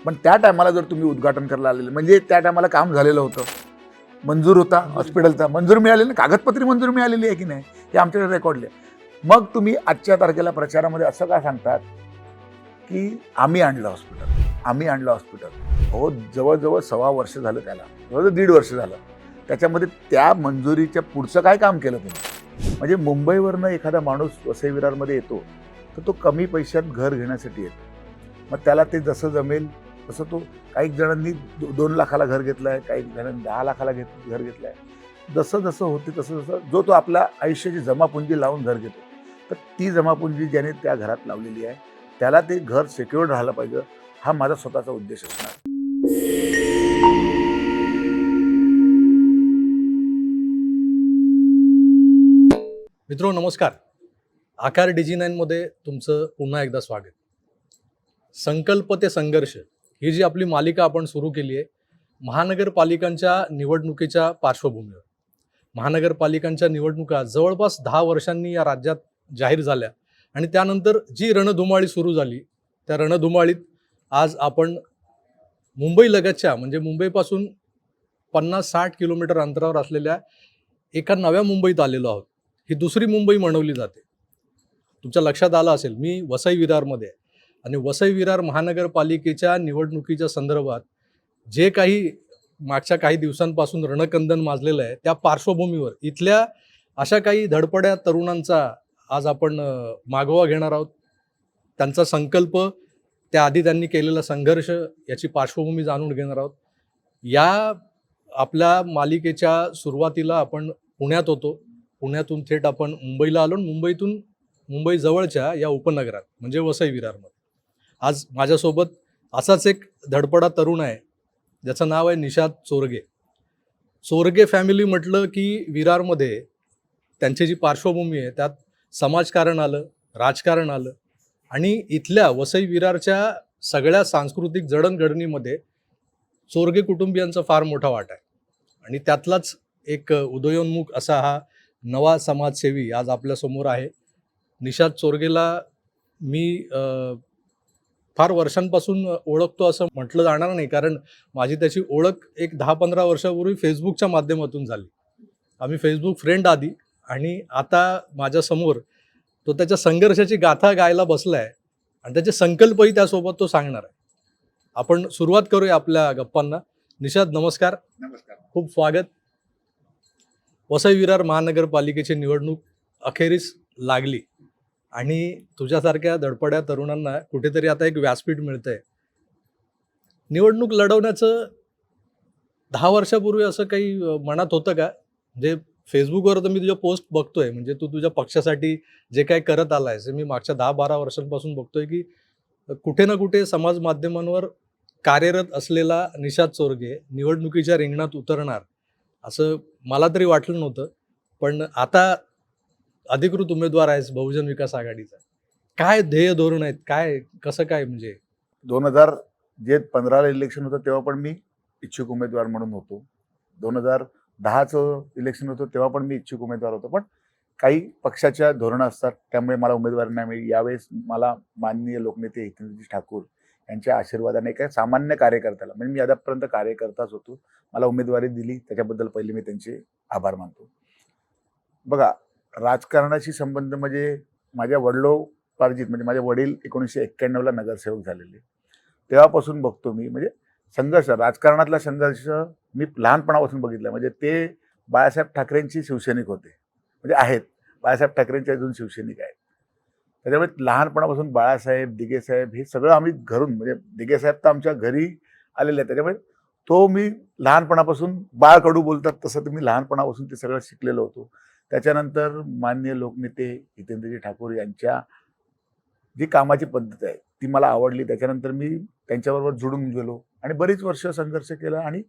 पण त्या टायमाला जर तुम्ही उद्घाटन करायला आलेले, म्हणजे त्या टायमाला काम झालेलं होतं, मंजूर होता हॉस्पिटलचा, मंजूर मिळालेली, कागदपत्री मंजूर मिळालेली आहे की नाही हे आमच्याकडे रेकॉर्डले. मग तुम्ही आजच्या तारखेला प्रचारामध्ये असं का सांगतात की आम्ही आणलं हॉस्पिटल. हो, जवळजवळ 1.25 वर्ष झालं त्याला, जवळजवळ 1.5 वर्ष झालं. त्याच्यामध्ये त्या मंजुरीच्या पुढचं काय काम केलं तुम्ही? म्हणजे मुंबईवरनं एखादा माणूस वसई विरारमध्ये येतो तर तो कमी पैशात घर घेण्यासाठी येतो. मग त्याला ते जसं जमेल तसं तो, काही जणांनी 2 लाखाला घर घेतलं आहे, काही जणांनी 10 लाखाला घर घेतलं आहे. जसं जसं होते तसं जो तो आपल्या आयुष्याची जमापुंजी लावून घर घेतो, तर ती जमापुंजी ज्याने त्या घरात लावलेली आहे त्याला ते घर सिक्युअर्ड राहायला पाहिजे, हा माझा स्वतःचा उद्देश असणार. मित्रो नमस्कार. आकार DG9 मध्ये तुमचं पुन्हा एकदा स्वागत. संकल्प ते संघर्ष ही जी आपली मालिका आपण सुरू केली आहे महानगरपालिकांच्या निवडणुकीच्या पार्श्वभूमीवर. महानगरपालिकांच्या निवडणुका जवळपास 10 वर्षांनी या राज्यात जाहीर झाल्या आणि त्यानंतर जी रणधुमाळी सुरू झाली त्या रणधुमाळीत आज आपण मुंबई लगतच्या, म्हणजे मुंबईपासून 50-60 किलोमीटर अंतरावर असलेल्या एका नव्या मुंबईत आलेलो आहोत. ही दुसरी मुंबई म्हणवली जाते. तुमच्या लक्षात आलं असेल, मी वसई विरारमध्ये आहे आणि वसई विरार महानगरपालिकेच्या निवडणुकीच्या संदर्भात जे काही मागच्या काही दिवसांपासून रणकंदन माजलेलं आहे त्या पार्श्वभूमीवर इथल्या अशा काही धडपड्या तरुणांचा आज आपण मागोवा घेणार आहोत. त्यांचा संकल्प, त्याआधी त्यांनी केलेला संघर्ष याची पार्श्वभूमी जाणून घेणार आहोत. या आपल्या मालिकेच्या सुरुवातीला आपण पुण्यात होतो. पुण्यातून थेट आपण मुंबईला आलो. मुंबईतून मुंबई जवळच्या या उपनगरात म्हणजे वसई विरारमध्ये आज माझ्यासोबत असाच एक धडपडा तरुण आहे ज्याचं नाव आहे निषाद चोरगे. चोरगे फॅमिली म्हटलं की विरारमध्ये त्यांची जी पार्श्वभूमी आहे त्यात समाजकारण आलं, राजकारण आलं आणि इथल्या वसई विरारच्या सगळ्या सांस्कृतिक जडणघडणीमध्ये चोरगे कुटुंबियांचा फार मोठा वाटा आहे. आणि त्यातलाच एक उदयोन्मुख असा हा नवा समाजसेवी आज आपल्यासमोर आहे. निषाद चोरगेला मी फार वर्षांपासून ओळखतो असं म्हटलं जाणार नाही, कारण माझी त्याची ओळख एक 10-15 वर्षापूर्वी फेसबुकच्या माध्यमातून झाली. आम्ही फेसबुक फ्रेंड आधी, आणि आता माझ्यासमोर तो त्याच्या संघर्षाची गाथा गायला बसलाय आणि त्याचे संकल्पही त्यासोबत तो सांगणार आहे. आपण सुरुवात करूया आपल्या गप्पांना. निषाद नमस्कार. नमस्कार. खूप स्वागत. वसई विरार महानगरपालिकेची निवडणूक अखेरीस लागली आणि तुझ्यासारख्या धडपड्या तरुणांना कुठेतरी आता एक व्यासपीठ मिळतंय. निवडणूक लढवण्याचं 10 वर्षापूर्वी असं काही मनात होतं का? म्हणजे फेसबुकवर तर मी तुझ्या पोस्ट बघतोय, म्हणजे तू तुझ्या पक्षासाठी जे काय करत आलायस मी मागच्या 10-12 वर्षांपासून बघतोय की कुठे ना कुठे समाज माध्यमांवर कार्यरत असलेला निषाद चोरगे निवडणुकीच्या रिंगणात उतरणार असं मला तरी वाटलं नव्हतं. पण आता अधिकृत उमेदवार आहेस बहुजन विकास आघाडीचा. काय ध्येय धोरण आहेत, काय कसं काय? म्हणजे 2015ला इलेक्शन होतं तेव्हा पण मी इच्छुक उमेदवार म्हणून होतो. 2010चं इलेक्शन होतं तेव्हा पण मी इच्छुक उमेदवार होतो. पण काही पक्षाच्या धोरणं असतात त्यामुळे मला उमेदवारी नाही मिळाली. यावेळेस मला माननीय लोकनेते हितेंद्रजी ठाकूर यांच्या आशीर्वादाने, एका सामान्य कार्यकर्त्याला, म्हणजे मी आतापर्यंत कार्यकर्ताच होतो, मला उमेदवारी दिली, त्याच्याबद्दल पहिले मी त्यांचे आभार मानतो. बघा, राजकारणाशी संबंध म्हणजे माझ्या वडिलोपार्जित, म्हणजे माझे वडील 1991ला नगरसेवक झालेले. तेव्हापासून बघतो मी, म्हणजे संघर्ष, राजकारणातला संघर्ष मी लहानपणापासून बघितला. म्हणजे ते बाळासाहेब ठाकरेंची शिवसैनिक होते, म्हणजे आहेत, बाळासाहेब ठाकरेंचे अजून शिवसैनिक आहेत. त्याच्यामुळे लहानपणापासून बाळासाहेब, दिघेसाहेब हे सगळं आम्ही घरून, म्हणजे दिघेसाहेब तर आमच्या घरी आलेले आहेत. त्याच्यामुळे तो मी लहानपणापासून, बाळ कडू बोलतात तसं तुम्ही लहानपणापासून ते सगळं शिकलेलो होतो. त्याच्यानंतर माननीय लोकनेते हितेंद्रजी ठाकूर यांच्या जी कामाची पद्धत आहे ती मला आवडली. त्याच्यानंतर मी त्यांच्याबरोबर जुळून गेलो आणि बरीच वर्ष संघर्ष केला. आणि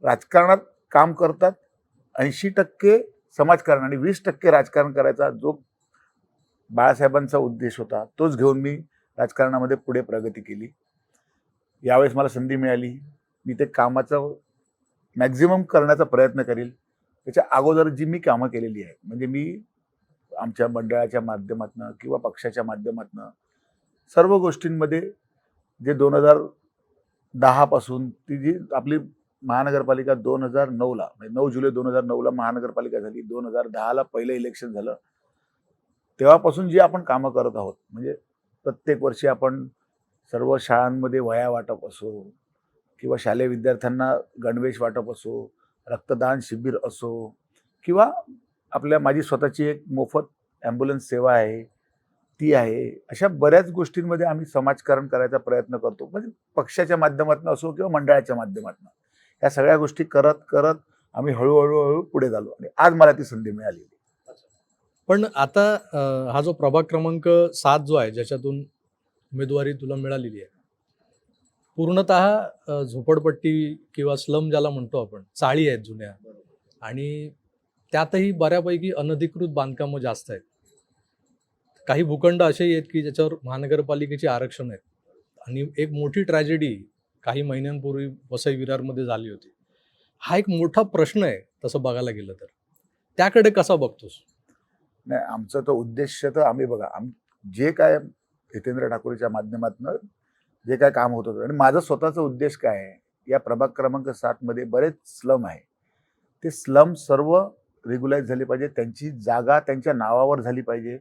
राजकारणात काम करतात 80% समाजकारण आणि 20% राजकारण करायचा जो बाळासाहेबांचा उद्देश होता तोच घेऊन मी राजकारणामध्ये पुढे प्रगती केली. यावेळेस मला संधी मिळाली, मी ते कामाचं मॅक्झिमम करण्याचा प्रयत्न करेल. त्याच्या अगोदर जी मी कामं केलेली आहेत, म्हणजे मी आमच्या मंडळाच्या माध्यमातून किंवा पक्षाच्या माध्यमातून सर्व गोष्टींमध्ये जे 10 पासून ती जी आपली महानगरपालिका 2009ला म्हणजे 9 जुलै 2009ला महानगरपालिका झाली. 2010ला पहिलं इलेक्शन झालं. तेव्हापासून जी आपण कामं करत आहोत म्हणजे प्रत्येक वर्षी आपण सर्व शाळांमध्ये वह्या वाटप असो किंवा शालेय विद्यार्थ्यांना गणवेश वाटप असो, रक्तदान शिबिर असो किंवा आपल्या माझी स्वतःची एक मोफत ॲम्ब्युलन्स सेवा आहे, ती आहे. अशा बऱ्याच गोष्टींमध्ये आम्ही समाजकारण करायचा प्रयत्न करतो. म्हणजे पक्षाच्या माध्यमातून असो किंवा मंडळाच्या माध्यमातून. या सगळ्या गोष्टी करत, करत आम्ही हळू पुढे झालो आणि आज मला ती संधी मिळाली. पण आता हा जो प्रभाग क्रमांक 7 जो आहे, ज्याच्यातून उमेदवारी तुला मिळालेली आहे, पूर्णतः झोपडपट्टी किंवा स्लम ज्याला म्हणतो आपण, चाळी आहेत जुन्या, आणि त्यातही बऱ्यापैकी अनधिकृत बांधकामं जास्त आहेत. काही भूखंड असेही आहेत की ज्याच्यावर महानगरपालिकेची आरक्षण आहेत आणि एक मोठी ट्रॅजेडी काही महिन्यांपूर्वी वसई विरारमध्ये झाली होती. हा एक मोठा प्रश्न आहे तसं बघायला गेलं तर. त्याकडे कसा बघतोस? नाही, आमचा तो उद्देश तर आम्ही बघा, जे काय हितेंद्र ठाकूरच्या माध्यमातून जे काय काम होत होतं आणि माझा स्वतःचा उद्देश काय आहे, या प्रभाग क्रमांक 7 मध्ये बरेच स्लम आहे. ते स्लम सर्व रेग्युलाइज झाले पाहिजे, त्यांची जागा त्यांच्या नावावर झाली पाहिजे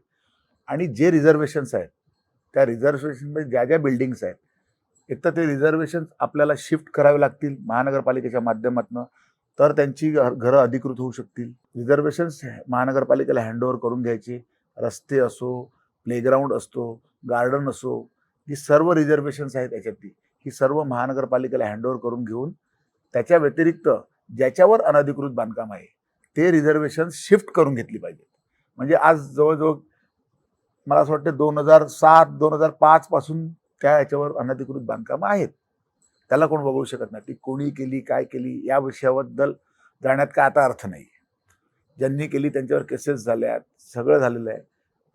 आणि जे रिझर्वेशन्स आहेत त्या रिझर्वेशनमध्ये ज्या ज्या बिल्डिंग्स आहेत, एक तर ते रिझर्वेशन्स आपल्याला शिफ्ट करावे लागतील महानगरपालिकेच्या माध्यमातून, तर त्यांची घरं अधिकृत होऊ शकतील. रिझर्वेशन्स महानगरपालिकेला हँडओव्हर करून घ्यायचे. रस्ते असो, प्लेग्राऊंड असतो, गार्डन असो, जी सर्व रिझर्वेशन्स आहेत याच्यातली ही सर्व महानगरपालिकेला हँडओव्हर करून घेऊन त्याच्या व्यतिरिक्त ज्याच्यावर अनधिकृत बांधकाम आहे ते रिझर्वेशन्स शिफ्ट करून घेतली पाहिजेत. म्हणजे आज जवळजवळ मला असं वाटतं 2007-2005 पासून त्या याच्यावर अनधिकृत बांधकामं आहेत. त्याला कोण वगळू शकत नाही. ती कोणी केली, काय केली या विषयाबद्दल जाण्यात काय आता अर्थ नाही. ज्यांनी केली त्यांच्यावर केसेस झाल्या, सगळं झालेलं आहे.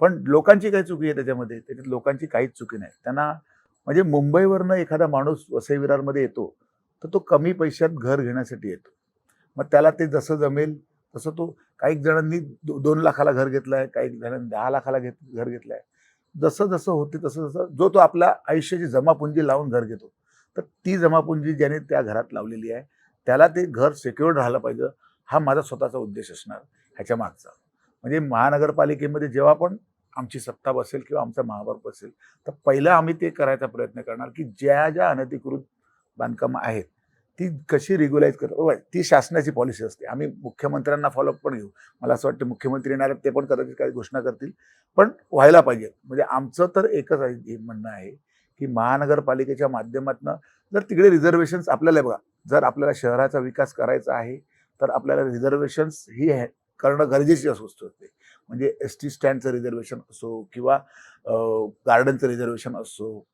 पण लोकांची काही चुकी आहे त्याच्यामध्ये? त्याच्यात लोकांची काहीच चुकी नाही. त्यांना म्हणजे मुंबईवरनं एखादा माणूस वसई विरारमध्ये येतो, तर तो कमी पैशात घर घेण्यासाठी येतो. मग त्याला ते जसं जमेल तसं तो, काही जणांनी 2 लाखाला घर घेतलंय, काही जणांनी 10 लाखाला घर घेतलंय. जसं जसं होते तसं तसं जो तो आपल्या आयुष्याची जमापुंजी लावून घर घेतो. तर ती जमापुंजी ज्याने त्या घरात लावलेली आहे त्याला ते घर सिक्युअर्ड राहिलं पाहिजे, हा माझा स्वतःचा उद्देश असणार ह्याच्या मागचा. म्हणजे महानगरपालिकेमध्ये जेव्हा पण आमची सत्ता बसेल किंवा आमचा महापौर बसेल, तर पहिलं आम्ही ते करायचा प्रयत्न करणार की ज्या ज्या अनधिकृत बांधकामं आहेत ती कशी रेग्युलाइज करतो. ती शासनाची पॉलिसी असते. आम्ही मुख्यमंत्र्यांना फॉलोअप पण घेऊ. मला असं वाटतं मुख्यमंत्री येणार आहेत, ते पण कदाचित काही घोषणा करतील, पण व्हायला पाहिजे. म्हणजे आमचं तर एकच म्हणणं आहे की महानगरपालिकेच्या माध्यमातून जर तिकडे रिझर्वेशन्स आपल्याला बघा, जर आपल्याला शहराचा विकास करायचा आहे तर आपल्याला रिझर्वेशन्स ही करणं गरजेची गोष्ट असते. म्हणजे एस-टी स्टँडचं रिझर्वेशन असो किंवा गार्डनचं रिझर्वेशन असो,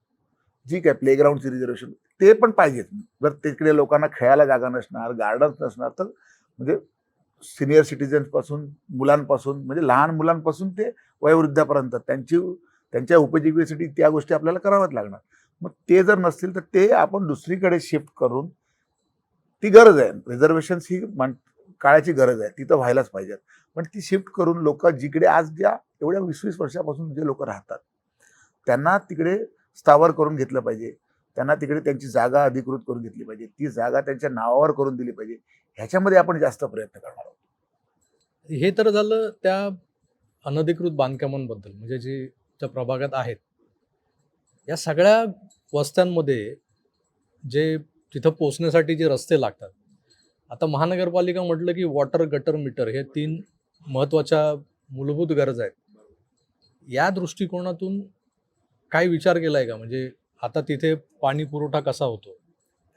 जी काय प्लेग्राऊंडची रिझर्वेशन, ते पण पाहिजेत. जर तिकडे लोकांना खेळायला जागा नसणार, गार्डन्स नसणार, तर म्हणजे सिनियर सिटीजन्सपासून, मुलांपासून, म्हणजे लहान मुलांपासून ते वयोवृद्धापर्यंत त्यांच्या उपजीविकेसाठी त्या गोष्टी आपल्याला कराव्याच लागणार. मग ते जर नसतील तर ते आपण दुसरीकडे शिफ्ट करून, ती गरज आहे. रिझर्वेशन्स ही काळाची गरज आहे, ती तर व्हायलाच पाहिजे. पण ती शिफ्ट करून लोक जिकडे आज ज्या एवढ्या 20-20 वर्षापासून जे लोक राहतात त्यांना तिकडे स्थावर करून घेतलं पाहिजे. त्यांना तिकडे त्यांची जागा अधिकृत करून घेतली पाहिजे. ती जागा त्यांच्या नावावर करून दिली पाहिजे. ह्याच्यामध्ये आपण जास्त प्रयत्न करणार आहोत. हे तर झालं त्या अनधिकृत बांधकामांबद्दल, म्हणजे जे त्या प्रभागात आहेत. या सगळ्या वस्त्यांमध्ये जे तिथं पोचण्यासाठी जे रस्ते लागतात, आता महानगरपालिका म्हटलं की वॉटर, गटर, मीटर हे 3 महत्त्वाच्या मूलभूत गरजा आहेत. या दृष्टिकोनातून काय विचार केला आहे का? म्हणजे आता तिथे पाणी पुरवठा कसा होतो,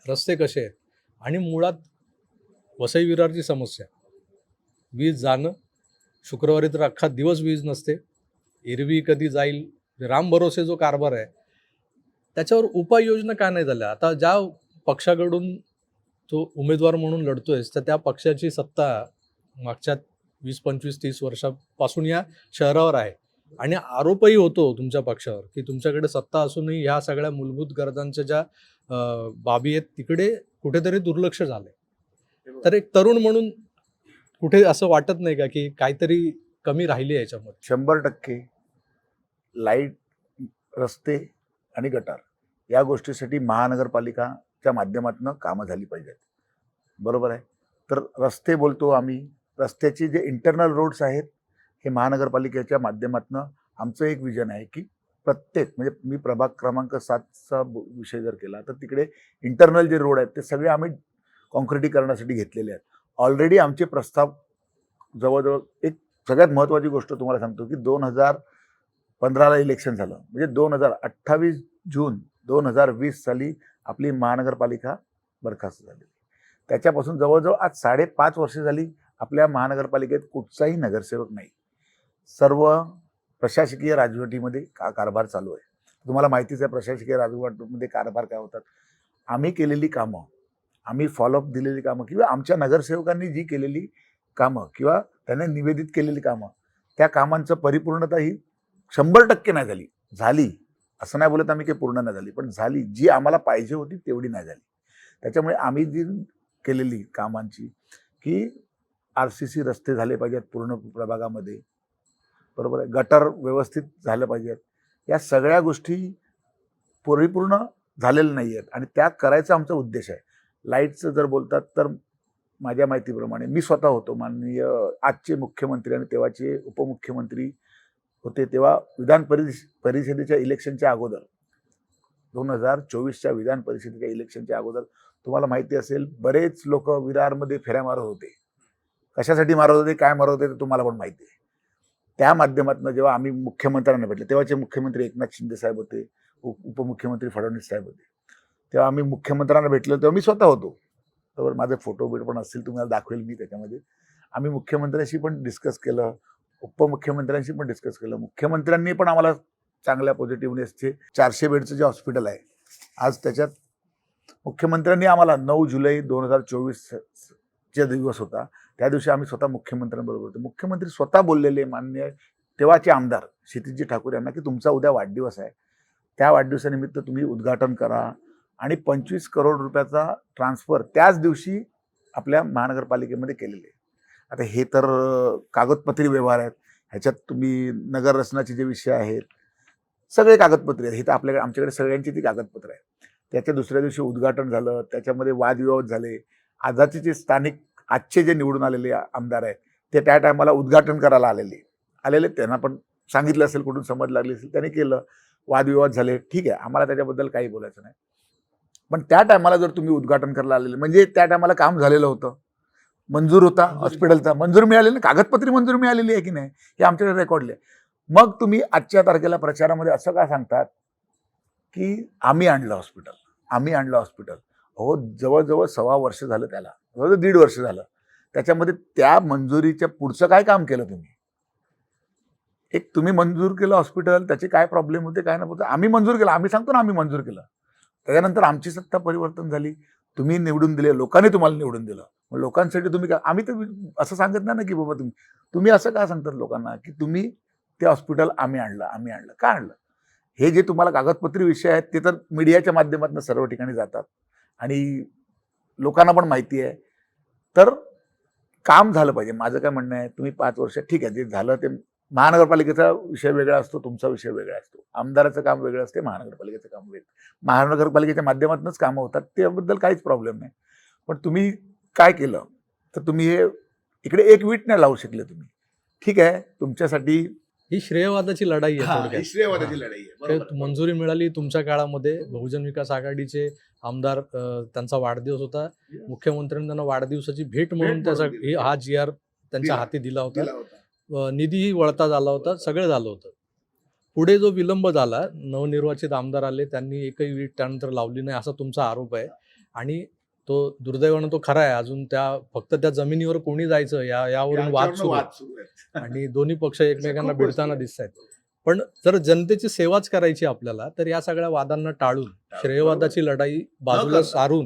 रस्ते कसे आहेत, आणि मुळात वसई विरारची समस्या, वीज जाणं, शुक्रवारी तर अख्खा दिवस वीज नसते, एरवी कधी जाईल, राम भरोसे जो कारभार आहे त्याच्यावर उपाययोजना का नाही झाल्या? आता ज्या पक्षाकडून तो उमेदवार म्हणून लढतोयस, तर त्या पक्षाची सत्ता मागच्या 20-25-30 वर्षापासून या शहरावर आहे आणि आरोपही होतो तुमच्या पक्षावर की तुमच्याकडे सत्ता असूनही ह्या सगळ्या मूलभूत गरजांच्या ज्या बाबी आहेत तिकडे कुठेतरी दुर्लक्ष झालंय. तर एक तरुण म्हणून कुठे असं वाटत नाही का की काहीतरी कमी राहिली आहे याच्यामध्ये? 100% लाईट, रस्ते आणि गटार या गोष्टीसाठी महानगरपालिका च्या माध्यमातून कामं झाली पाहिजेत. बरोबर आहे. तर रस्ते बोलतो आम्ही, रस्त्याचे जे इंटरनल रोड्स आहेत हे महानगरपालिकेच्या माध्यमातून आमचं एक विजन आहे की प्रत्येक म्हणजे मी प्रभाग क्रमांक 7चा विषय जर केला तर तिकडे इंटरनल जे रोड आहेत ते सगळे आम्ही काँक्रिटीकरणासाठी घेतलेले आहेत. ऑलरेडी आमचे प्रस्ताव जवळजवळ एक सगळ्यात महत्त्वाची गोष्ट तुम्हाला सांगतो की 2015ला इलेक्शन झालं म्हणजे 2028 जून 2020 साली आपली महानगरपालिका बरखास्त झाली. त्याच्यापासून जवळजवळ आज 5.5 वर्ष झाली आपल्या महानगरपालिकेत कुठचाही नगरसेवक नाही. सर्व प्रशासकीय राजवटीमध्ये कारभार चालू आहे. तुम्हाला माहितीच आहे प्रशासकीय राजवटीमध्ये कारभार काय होतात. आम्ही केलेली कामं, आम्ही फॉलोअप दिलेली कामं किंवा आमच्या नगरसेवकांनी जी केलेली कामं किंवा त्याने निवेदित केलेली कामं त्या कामांचं परिपूर्णता ही 100% नाही झाली. झाली असं नाही बोलत आम्ही की पूर्ण नाही झाली, पण झाली जी आम्हाला पाहिजे होती तेवढी नाही झाली. त्याच्यामुळे आम्ही जी केलेली कामांची की RCC रस्ते झाले पाहिजेत पूर्ण प्रभागामध्ये, बरोबर आहे, गटर व्यवस्थित झालं पाहिजेत, या सगळ्या गोष्टी परिपूर्ण झालेल्या नाही आहेत आणि त्या करायचा आमचा उद्देश आहे. लाईटचं जर बोलतात तर माझ्या माहितीप्रमाणे मी स्वतः होतो माननीय आजचे मुख्यमंत्री आणि तेव्हाचे उपमुख्यमंत्री होते तेव्हा विधान परिषदेच्या इलेक्शनच्या अगोदर 2024च्या विधान परिषदेच्या इलेक्शनच्या अगोदर तुम्हाला माहिती असेल बरेच लोक विरारमध्ये फेऱ्या मारत होते. कशासाठी मारत होते, काय मारत होते ते तुम्हाला पण माहिती आहे. त्या माध्यमातून जेव्हा आम्ही मुख्यमंत्र्यांना भेटले तेव्हाचे मुख्यमंत्री एकनाथ शिंदे साहेब होते, उपमुख्यमंत्री फडणवीस साहेब होते. तेव्हा आम्ही मुख्यमंत्र्यांना भेटलो तेव्हा मी स्वतः होतो. बरोबर, माझे फोटो बिट पण असतील तुम्हाला दाखवेल मी त्याच्यामध्ये. आम्ही मुख्यमंत्र्यांशी पण डिस्कस केलं, उपमुख्यमंत्र्यांशी पण डिस्कस केलं. मुख्यमंत्र्यांनी पण आम्हाला चांगल्या पॉझिटिव्हनेसचे 400 बेडचं जे हॉस्पिटल आहे आज त्याच्यात मुख्यमंत्र्यांनी आम्हाला 9 जुलै 2024 चे दिवस होता त्या दिवशी आम्ही स्वतः मुख्यमंत्र्यांबरोबर होतो. मुख्यमंत्री स्वतः बोललेले माननीय तेव्हाचे आमदार क्षितिजी ठाकूर यांना की तुमचा उद्या वाढदिवस आहे, त्या वाढदिवसानिमित्त तुम्ही उद्घाटन करा आणि 25 करोड रुपयाचा ट्रान्सफर त्याच दिवशी आपल्या महानगरपालिकेमध्ये केलेले. आता हे तर कागदपत्री व्यवहार आहेत, ह्याच्यात तुम्ही नगर रचनाचे जे विषय आहेत सगळे कागदपत्रे आहेत. हे तर आपल्याकडे आमच्याकडे सगळ्यांची ती कागदपत्र आहे. त्याच्या दुसऱ्या दिवशी उद्घाटन झालं, त्याच्यामध्ये वादविवाद झाले. आजचे जे स्थानिक आजचे जे निवडून आलेले आमदार आहेत ते त्या टायमाला उद्घाटन करायला आलेले त्यांना पण सांगितलं असेल, कुठून समज लागली असेल, त्याने केलं. वादविवाद झाले, ठीक आहे, आम्हाला त्याच्याबद्दल काही बोलायचं नाही. पण त्या टायमाला जर तुम्ही उद्घाटन करायला आलेले म्हणजे त्या टायमाला काम झालेलं होतं, मंजूर होता हॉस्पिटलचा, मंजूर मिळालेली, कागदपत्री मंजूर मिळालेली आहे की नाही हे आमच्याकडे रेकॉर्डले. मग तुम्ही आजच्या तारखेला प्रचारामध्ये असं का सांगतात की आम्ही आणलं हॉस्पिटल, आम्ही आणलं हॉस्पिटल. हो, जवळजवळ 1.25 वर्ष झालं, त्याला जवळजवळ 1.5 वर्ष झालं. त्याच्यामध्ये त्या मंजुरीच्या पुढचं काय काम केलं तुम्ही? एक तुम्ही मंजूर केलं हॉस्पिटल, त्याचे काय प्रॉब्लेम होते काय नाही होते, आम्ही मंजूर केलं, आम्ही सांगतो ना आम्ही मंजूर केलं. त्याच्यानंतर आमची सत्ता परिवर्तन झाली, तुम्ही निवडून दिले, लोकांनी तुम्हाला निवडून दिलं. मग लोकांसाठी तुम्ही काय, आम्ही तर असं सांगत नाही ना की बाबा तुम्ही असं काय सांगतात लोकांना की तुम्ही ते हॉस्पिटल आम्ही आणलं का आणलं? हे जे तुम्हाला कागदपत्री विषय आहेत ते तर मीडियाच्या माध्यमातून सर्व ठिकाणी जातात आणि लोकांना पण माहिती आहे. तर काम झालं पाहिजे. माझं काय म्हणणं आहे, तुम्ही 5 वर्ष ठीक आहे, जे झालं ते महानगरपालिकेचा विषय वेगळा असतो, तुमचा विषय वेगळा असतो, आमदाराचं काम वेगळं असते, महानगरपालिकेचं काम वेगळं. महानगरपालिकेच्या माध्यमातूनच कामं होतात, त्याबद्दल काहीच प्रॉब्लेम नाही. पण तुम्ही काय केलं तर तुम्ही हे इकडे एक वीट नाही लावू शकले तुम्ही. ठीक आहे, तुमच्यासाठी ही श्रेयवादाची लढाई आहे थोडक्यात. श्रेयवादाची लढाई आहे, ते बरोबर. मंजुरी मिळाली तुमच्या काळामध्ये, बहुजन विकास आघाडीचे आमदार, त्यांचा वाढदिवस होता, मुख्यमंत्र्यांनी त्यांना वाढदिवसाची भेट म्हणून त्याचा हा GR त्यांच्या हाती दिला होता. निधीही वळता झाला होता, सगळं झालं होतं. पुढे जो विलंब झाला, नवनिर्वाचित आमदार आले, त्यांनी एकही वीट त्यानंतर लावली नाही असा तुमचा आरोप आहे आणि तो दुर्दैवानं तो खरा आहे. अजून फक्त त्या जमिनीवर कोणी जायचं यावरून वाद सुरू आहेत आणि दोन्ही पक्ष एकमेकांना भिडताना दिसत आहेत. पण जर जनतेची सेवाच करायची आपल्याला तर या सगळ्या वादांना टाळून श्रेयवादाची लढाई बाजूला सारून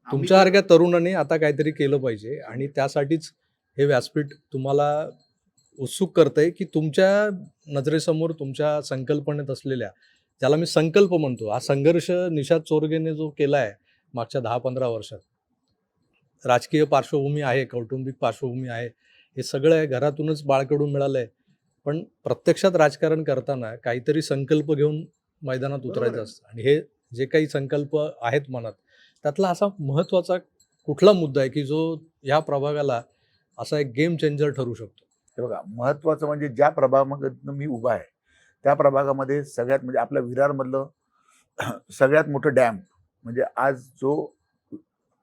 तुमच्यासारख्या तरुणांनी आता काहीतरी केलं पाहिजे आणि त्यासाठीच हे व्यासपीठ तुम्हाला उत्सुक करतंय की तुमच्या नजरेसमोर तुमच्या संकल्पनेत असलेल्या, ज्याला मी संकल्प म्हणतो, हा संघर्ष निषाद चोरगेने जो केला आहे मागच्या 10-15 वर्षात, राजकीय पार्श्वभूमी आहे, कौटुंबिक पार्श्वभूमी आहे, हे सगळं आहे, घरातूनच बाळकडून मिळालं आहे. पण प्रत्यक्षात राजकारण करताना काहीतरी संकल्प घेऊन मैदानात उतरायचं असतं आणि हे जे काही संकल्प आहेत मनात, त्यातला असा महत्त्वाचा कुठला मुद्दा आहे की जो या प्रभागाला असा एक गेम चेंजर ठरू शकतो? हे बघा, महत्त्वाचं म्हणजे ज्या प्रभागामधनं मी उभा आहे, त्या प्रभागामध्ये सगळ्यात म्हणजे आपल्या विरारमधलं सगळ्यात मोठं डॅम म्हणजे आज जो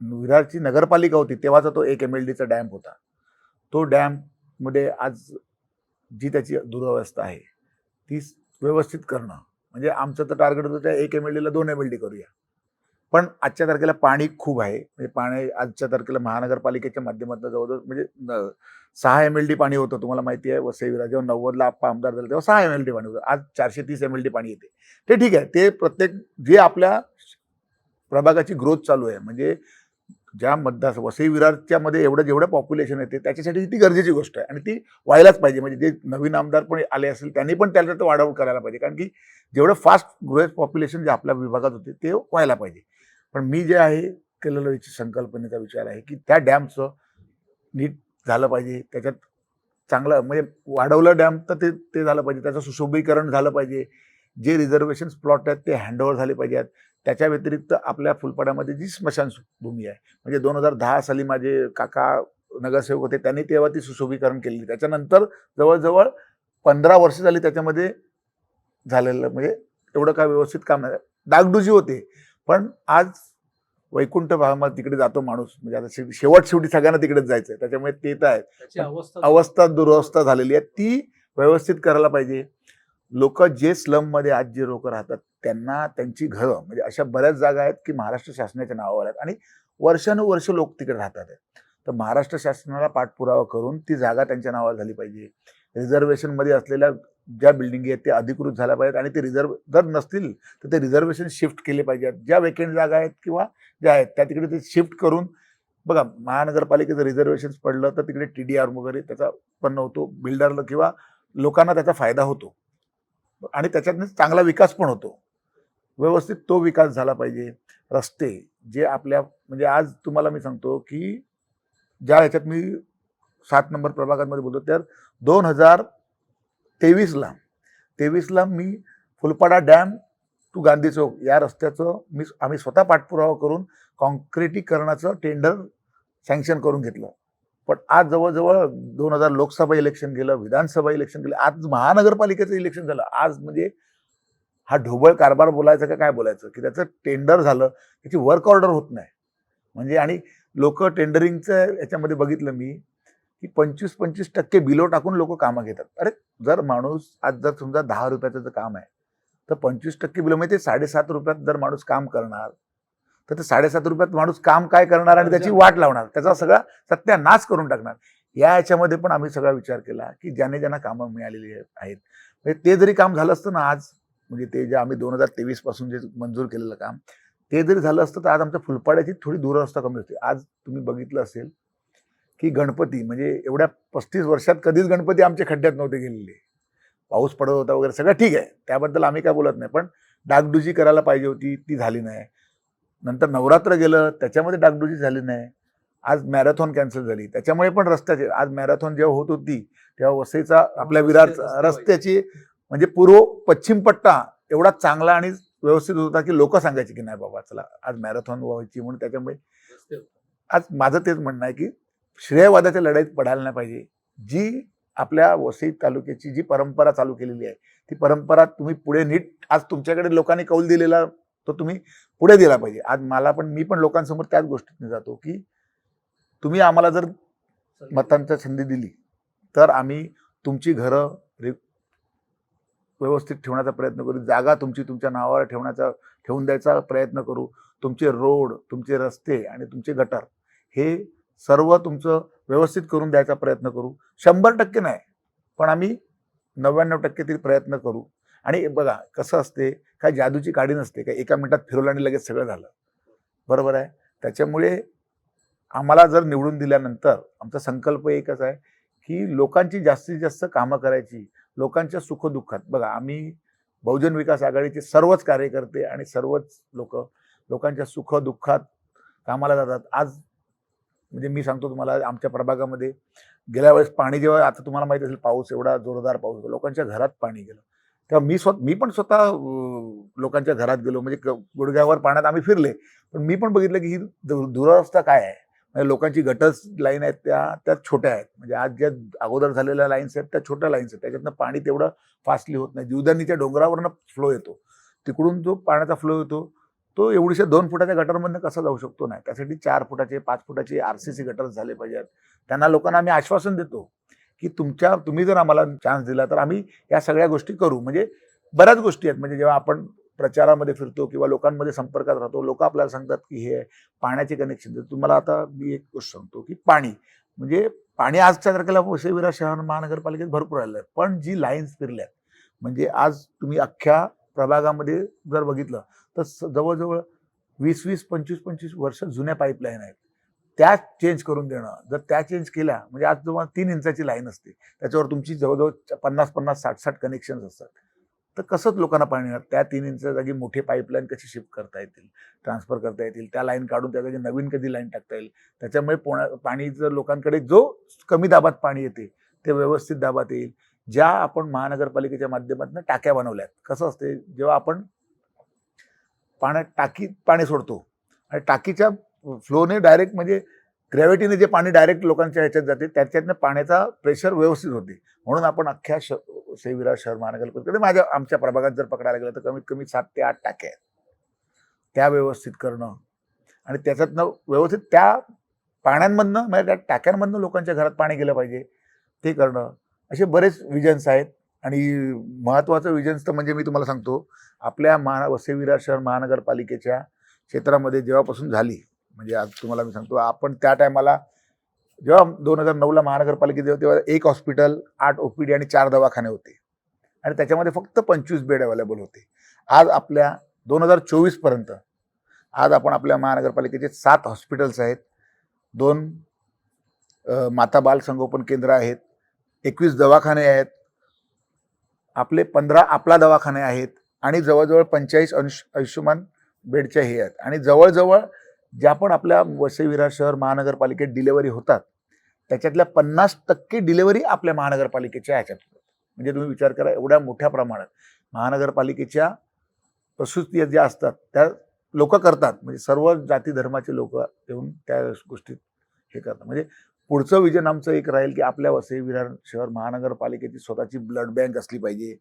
विरारची नगरपालिका होती तेव्हाचा तो 1 MLDचा डॅम होता. तो डॅममध्ये आज जी त्याची दुरवस्था आहे, ती व्यवस्थित करणं. म्हणजे आमचं तर टार्गेट होतं त्या 1 MLDला 2 MLD करूया. पण आजच्या तारखेला पाणी खूप आहे. म्हणजे पाणी आजच्या तारखेला महानगरपालिकेच्या माध्यमातून जवळ-जवळ म्हणजे 6 MLD पाणी होतं. तुम्हाला माहिती आहे वसई विरार जेव्हा 90ला आप्पा आमदार झाले तेव्हा 6 MLD पाणी होतं. आज 430 MLD पाणी येते. ते ठीक आहे. ते प्रत्येक जे आपल्या प्रभागाची ग्रोथ चालू आहे म्हणजे ज्या वसई विरारच्या मध्ये जेवढं पॉप्युलेशन येते त्याच्यासाठी ती गरजेची गोष्ट आहे आणि ती व्हायलाच पाहिजे. म्हणजे जे नवीन आमदार पण आले असेल त्यांनी पण त्याला वाढवून करायला पाहिजे. कारण की जेवढं फास्ट ग्रोथ पॉप्युलेशन जे आपल्या विभागात होते ते व्हायला पाहिजे. पण मी जे आहे केलेलं संकल्पनेचा विचार आहे की त्या डॅमचं नीट झालं पाहिजे. त्याच्यात चांगलं म्हणजे वाढवलं डॅम तर ते झालं पाहिजे. त्याचं सुशोभीकरण झालं पाहिजे. जे रिझर्वेशन प्लॉट आहेत ते हँडओव्हर झाले पाहिजेत. त्याच्या व्यतिरिक्त आपल्या फुलपाड्यामध्ये जी स्मशानभूमी आहे म्हणजे 2010 साली माझे काका नगरसेवक होते, त्यांनी तेव्हा ती सुशोभीकरण केली. त्याच्यानंतर जवळजवळ 15 वर्ष झाली त्याच्यामध्ये झालेलं म्हणजे एवढं काय व्यवस्थित काम नाही. डागडुजी होते. पण आज वैकुंठ भागामध्ये तिकडे जातो माणूस म्हणजे आता शेवटी सगळ्यांना तिकडेच जायचं आहे. त्याच्यामुळे ते तर आहे. त्याची अवस्था दुरवस्था झालेली आहे. ती व्यवस्थित करायला पाहिजे. लोक जे स्लममध्ये आज जे लोक राहतात त्यांना त्यांची घरं म्हणजे अशा बऱ्याच जागा आहेत की महाराष्ट्र शासनाच्या नावावर आहेत आणि वर्षानुवर्ष लोक तिकडे राहतात आहेत. तर महाराष्ट्र शासनाला पाठपुरावा करून ती जागा त्यांच्या नावावर झाली पाहिजे. रिझर्वेशनमध्ये असलेल्या ज्या बिल्डिंगी आहेत त्या अधिकृत झाल्या पाहिजेत आणि ते जर नसतील तर ते रिझर्वेशन शिफ्ट केले पाहिजेत. ज्या वेकेंट जागा आहेत किंवा ज्या आहेत त्या तिकडे ते शिफ्ट करून बघा महानगरपालिकेचं रिझर्वेशन पडलं तर तिकडे TDR वगैरे त्याचा उत्पन्न होतो. बिल्डरला किंवा लोकांना त्याचा फायदा होतो आणि त्याच्यातनं चांगला विकास पण होतो. व्यवस्थित तो विकास झाला पाहिजे. रस्ते जे आपल्या म्हणजे आज तुम्हाला मी सांगतो की ज्या ह्याच्यात मी 7 नंबर प्रभागामध्ये बोलतो तर 2023ला मी फुलपाडा डॅम टू गांधी चौक या रस्त्याचं आम्ही स्वतः पाठपुरावा करून कॉन्क्रिटीकरणाचं टेंडर सँक्शन करून घेतलं. पण आज जवळजवळ 2000 लोकसभा इलेक्शन गेलं, विधानसभा इलेक्शन गेलं, आज महानगरपालिकेचं इलेक्शन झालं. आज म्हणजे हा ढोबळ कारभार बोलायचं का काय बोलायचं की त्याचं टेंडर झालं, त्याची वर्क ऑर्डर होत नाही. म्हणजे आणि लोक टेंडरिंगचं याच्यामध्ये बघितलं मी की 25% बिलो टाकून लोक कामं घेतात. अरे जर माणूस आज जर समजा 10 रुपयाचं जर काम आहे तर 25% बिलो म्हणजे ते 7.5 रुपयात जर माणूस काम करणार तर ते 7.5 रुपयात माणूस काम काय करणार आणि त्याची वाट लावणार, त्याचा सगळा सत्यानाश करून टाकणार. या याच्यामध्ये पण आम्ही सगळा विचार केला की ज्यांना कामं मिळालेली आहेत म्हणजे ते जरी काम झालं असतं ना आज म्हणजे ते जे आम्ही 2023 पासून जे मंजूर केलेलं काम ते जरी झालं असतं तर आज आमच्या फुलपाड्याची थोडी दुरवस्था कमी होती. आज तुम्ही बघितलं असेल की गणपती म्हणजे एवढ्या 35 वर्षात कधीच गणपती आमच्या खड्ड्यात नव्हते गेलेले. पाऊस पडत होता वगैरे सगळं ठीक आहे, त्याबद्दल आम्ही काय बोलत नाही. पण डागडुजी करायला पाहिजे होती ती झाली नाही. नंतर नवरात्र गेलं त्याच्यामध्ये डागडुजी झाली नाही. आज मॅरेथॉन कॅन्सल झाली त्याच्यामुळे पण रस्त्याचे आज मॅरेथॉन जेव्हा होत होती तेव्हा वसईचा आपल्या विरार रस्त्याची म्हणजे पूर्व पश्चिम पट्टा एवढा चांगला आणि व्यवस्थित होता की लोक सांगायचे की नाही बाबा चला आज मॅरेथॉन व्हायची म्हणून. त्याच्यामुळे आज माझं तेच म्हणणं आहे की श्रेयवादाच्या लढाईत पडायला नाही पाहिजे. जी आपल्या वसई तालुक्याची जी परंपरा चालू केलेली आहे ती परंपरा तुम्ही पुढे नीट आज तुमच्याकडे लोकांनी कौल दिलेला तो तुम्ही पुढे दिला पाहिजे. आज मी पण लोकांसमोर त्याच गोष्टीत जातो की तुम्ही आम्हाला जर मतांची संधी दिली तर आम्ही तुमची घरं व्यवस्थित ठेवण्याचा प्रयत्न करू. जागा तुमच्या नावावर ठेवून द्यायचा प्रयत्न करू. तुमचे रोड, तुमचे रस्ते आणि तुमचे गटार हे सर्व तुमचं व्यवस्थित करून द्यायचा प्रयत्न करू. 100% नाही पण आम्ही 99% तरी प्रयत्न करू. आणि बघा कसं असते काय जादूची काडी नसते काय एका मिनिटात फिरवलं आणि लगेच सगळं झालं, बरोबर आहे. त्याच्यामुळे आम्हाला जर निवडून दिल्यानंतर आमचा संकल्प एकच आहे की लोकांची जास्तीत जास्त कामं करायची. लोकांच्या सुखदुःखात बघा आम्ही बहुजन विकास आघाडीचे सर्वच कार्यकर्ते आणि सर्वच लोकांच्या सुखदुःखात कामाला जातात. आज म्हणजे मी सांगतो तुम्हाला आमच्या प्रभागामध्ये गेल्या वेळेस पाणी जेव्हा आता तुम्हाला माहिती असेल पाऊस एवढा जोरदार पाऊस होता लोकांच्या घरात पाणी गेलं. तेव्हा मी पण स्वतः लोकांच्या घरात गेलो, म्हणजे गुडघ्यावर पाण्यात आम्ही फिरले, पण मी पण बघितलं की ही दुरावस्था काय आहे. म्हणजे लोकांची गटर्स लाईन आहेत त्या छोट्या आहेत, म्हणजे आज ज्या अगोदर झालेल्या लाईन्स आहेत त्या छोट्या लाईन्स आहेत, त्याच्यातनं पाणी तेवढं फास्टली होत नाही. जीवदानीच्या डोंगरावरनं फ्लो येतो, तिकडून जो पाण्याचा फ्लो येतो तो एवढीशा 2 फुटाच्या गटरमधनं कसा जाऊ शकतो. नाही, त्यासाठी 4 फुटाचे 5 फुटाचे RCC गटर्स झाले पाहिजेत. त्यांना लोकांना आम्ही आश्वासन देतो की तुम्ही जर आम्हाला चान्स दिला तर आम्ही या सगळ्या गोष्टी करू. म्हणजे बऱ्याच गोष्टी आहेत, म्हणजे जेव्हा आपण प्रचारामध्ये फिरतो किंवा लोकांमध्ये संपर्कात राहतो, लोक आपल्याला सांगतात की हे पाण्याचे कनेक्शन. तुम्हाला आता मी एक गोष्ट सांगतो की म्हणजे पाणी आजच्या तारखेला वसई विरार शहर महानगरपालिकेत भरपूर आलेलं आहे, पण जी लाईन्स फिरल्यात, म्हणजे आज तुम्ही अख्ख्या प्रभागामध्ये जर बघितलं तर जवळजवळ 20-20, 25-25 वर्ष जुन्या पाईपलाईन आहेत, त्या चेंज करून देणं. जर त्या चेंज केल्या, म्हणजे आज जेव्हा 3 इंचाची लाईन असते त्याच्यावर तुमची जवळजवळ 50-50, 60-60 कनेक्शन असतात, तर कसंच लोकांना पाणी येणार. त्या 3 इंचा जागी मोठे पाईपलाईन कशी शिफ्ट करता येतील, ट्रान्सफर करता येतील, त्या लाईन काढून त्या जागी नवीन कधी लाईन टाकता येईल. त्याच्यामुळे पाणी जर लोकांकडे जो कमी दाबात पाणी येते ते व्यवस्थित दाबात येईल. ज्या आपण महानगरपालिकेच्या माध्यमातून टाक्या बनवल्यात, कसं असते, जेव्हा आपण टाकीत पाणी सोडतो आणि टाकीच्या फ्लोने डायरेक्ट, म्हणजे ग्रॅव्हिटीने जे पाणी डायरेक्ट लोकांच्या ह्याच्यात जाते, त्याच्यातनं पाण्याचा प्रेशर व्यवस्थित होते. म्हणून आपण अख्ख्या वसई विरार शहर महानगरपालिकेकडे आमच्या प्रभागात जर पकडायला गेलं तर कमीत कमी 7 ते 8 टाक्या आहेत. त्या व्यवस्थित करणं आणि त्याच्यातनं व्यवस्थित त्या पाण्यांमधनं, म्हणजे त्या टाक्यांमधनं लोकांच्या घरात पाणी गेलं पाहिजे ते करणं. असे बरेच विजन्स आहेत. आणि महत्त्वाचं विजन्स तर म्हणजे मी तुम्हाला सांगतो, आपल्या वसई विरार शहर महानगरपालिकेच्या क्षेत्रामध्ये जेव्हापासून झाली, म्हणजे आज तुम्हाला मी सांगतो, आपण त्या टायमाला जेव्हा 2009ला महानगरपालिकेत तेव्हा 1 हॉस्पिटल, 8 OPD आणि 4 दवाखाने होते आणि त्याच्यामध्ये फक्त 25 बेड अवेलेबल होते. आज आपल्या 2024 पर्यंत आज आपण आपल्या महानगरपालिकेचे 7 हॉस्पिटल्स आहेत, 2 माता बाल संगोपन केंद्र आहेत, 21 दवाखाने आहेत, आपले 15 आपला दवाखाने आहेत आणि जवळजवळ 45 आयुष्यमान बेडच्या हे आहेत. आणि जवळजवळ ज्या पण आपल्या वसई विरार शहर महानगरपालिकेत डिलेव्हरी होतात त्याच्यातल्या 50% डिलेव्हरी आपल्या महानगरपालिकेच्या ह्याच्यात होतात. म्हणजे तुम्ही विचार करा, एवढ्या मोठ्या प्रमाणात महानगरपालिकेच्या प्रसूती ज्या असतात त्या लोक करतात, म्हणजे सर्व जाती धर्माचे लोक येऊन त्या गोष्टीत हे करतात. म्हणजे पुढचं विजन आमचं एक राहील की आपल्या वसई विरार शहर महानगरपालिकेची स्वतःची ब्लड बँक असली पाहिजे.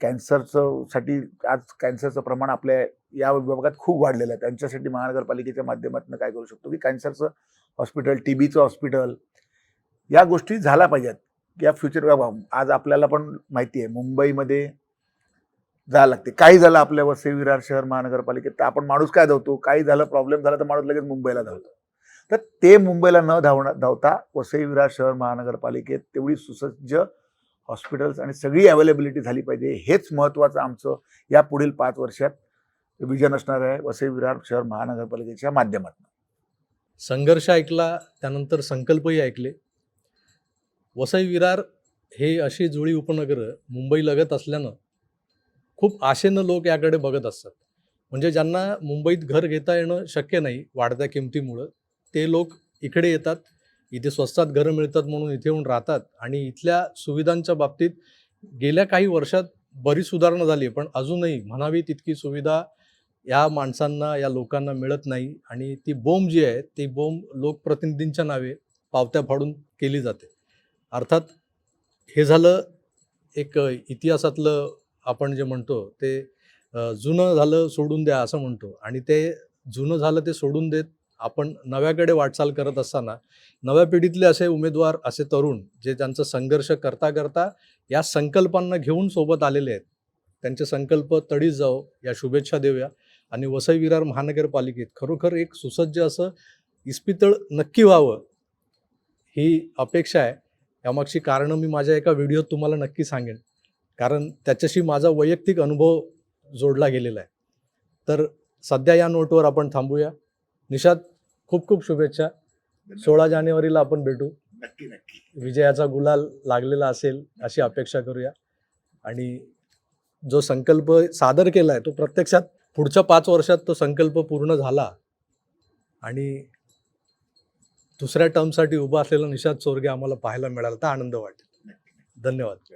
साठी आज कॅन्सरचं प्रमाण आपल्या या विभागात खूप वाढलेलं आहे. त्यांच्यासाठी महानगरपालिकेच्या माध्यमातून काय करू शकतो की कॅन्सरचं हॉस्पिटल, TBचं हॉस्पिटल, या गोष्टी झाल्या पाहिजेत. या फ्युचर आज आपल्याला पण माहिती आहे मुंबईमध्ये जायला लागते. काही झालं आपल्या वसई विरार शहर महानगरपालिकेत तर आपण माणूस काय धावतो, काही झालं, प्रॉब्लेम झाला तर माणूस लगेच मुंबईला धावतो. तर ते मुंबईला न धावता वसई विरार शहर महानगरपालिकेत तेवढी सुसज्ज हॉस्पिटल्स आणि सगळी अवेलेबिलिटी झाली पाहिजे. हेच महत्त्वाचं आमचं या पुढील 5 वर्षात विजन असणार आहे वसई विरार शहर महानगरपालिकेच्या माध्यमातून. संघर्ष ऐकला, त्यानंतर संकल्पही ऐकले. वसई विरार हे अशी जुळी उपनगरं मुंबई लगत असल्यानं खूप आशेनं लोक याकडे बघत असतात. म्हणजे ज्यांना मुंबईत घर घेता येणं शक्य नाही वाढत्या किमतीमुळं, ते लोक इकडे येतात, इथे स्वस्तात घरं मिळतात म्हणून इथे येऊन राहतात. आणि इथल्या सुविधांच्या बाबतीत गेल्या काही वर्षात बरीच सुधारणा झाली आहे, पण अजूनही म्हणावी तितकी सुविधा या माणसांना, या लोकांना मिळत नाही. आणि ती बोंब जी आहे, ती बोंब लोकप्रतिनिधींच्या नावे पावत्या फाडून केली जाते. अर्थात हे झालं एक इतिहासातलं, आपण जे म्हणतो ते जुनं झालं सोडून द्या असं म्हणतो. आणि ते जुनं झालं ते सोडून देत आपण नव्याकडे वाटचाल करत असताना नव्या पिढीतले असे उमेदवार, असे तरुण जे त्यांचा संघर्ष करता करता या संकल्पांना घेऊन सोबत आलेले आहेत, त्यांचे संकल्प तडीस जावो या शुभेच्छा देऊया. आणि वसई विरार महानगरपालिकेत खरोखर एक सुसज्ज असं इस्पितळ नक्की व्हावं ही अपेक्षा आहे. यामागची कारणं मी माझ्या एका व्हिडिओत तुम्हाला नक्की सांगेन, कारण त्याच्याशी माझा वैयक्तिक अनुभव जोडला गेलेला आहे. तर सध्या या नोटवर आपण थांबूया. निशाद, खूप खूप शुभेच्छा. 16 जानेवारीला आपण भेटू. नक्की नक्की विजयाचा गुलाल लागलेला असेल अशी अपेक्षा करूया. आणि जो संकल्प सादर केला आहे तो प्रत्यक्षात पुढच्या 5 वर्षात तो संकल्प पूर्ण झाला आणि दुसऱ्या टर्मसाठी उभा असलेला निशाद चोरगे आम्हाला पाहायला मिळाला तर आनंद वाटेल. धन्यवाद.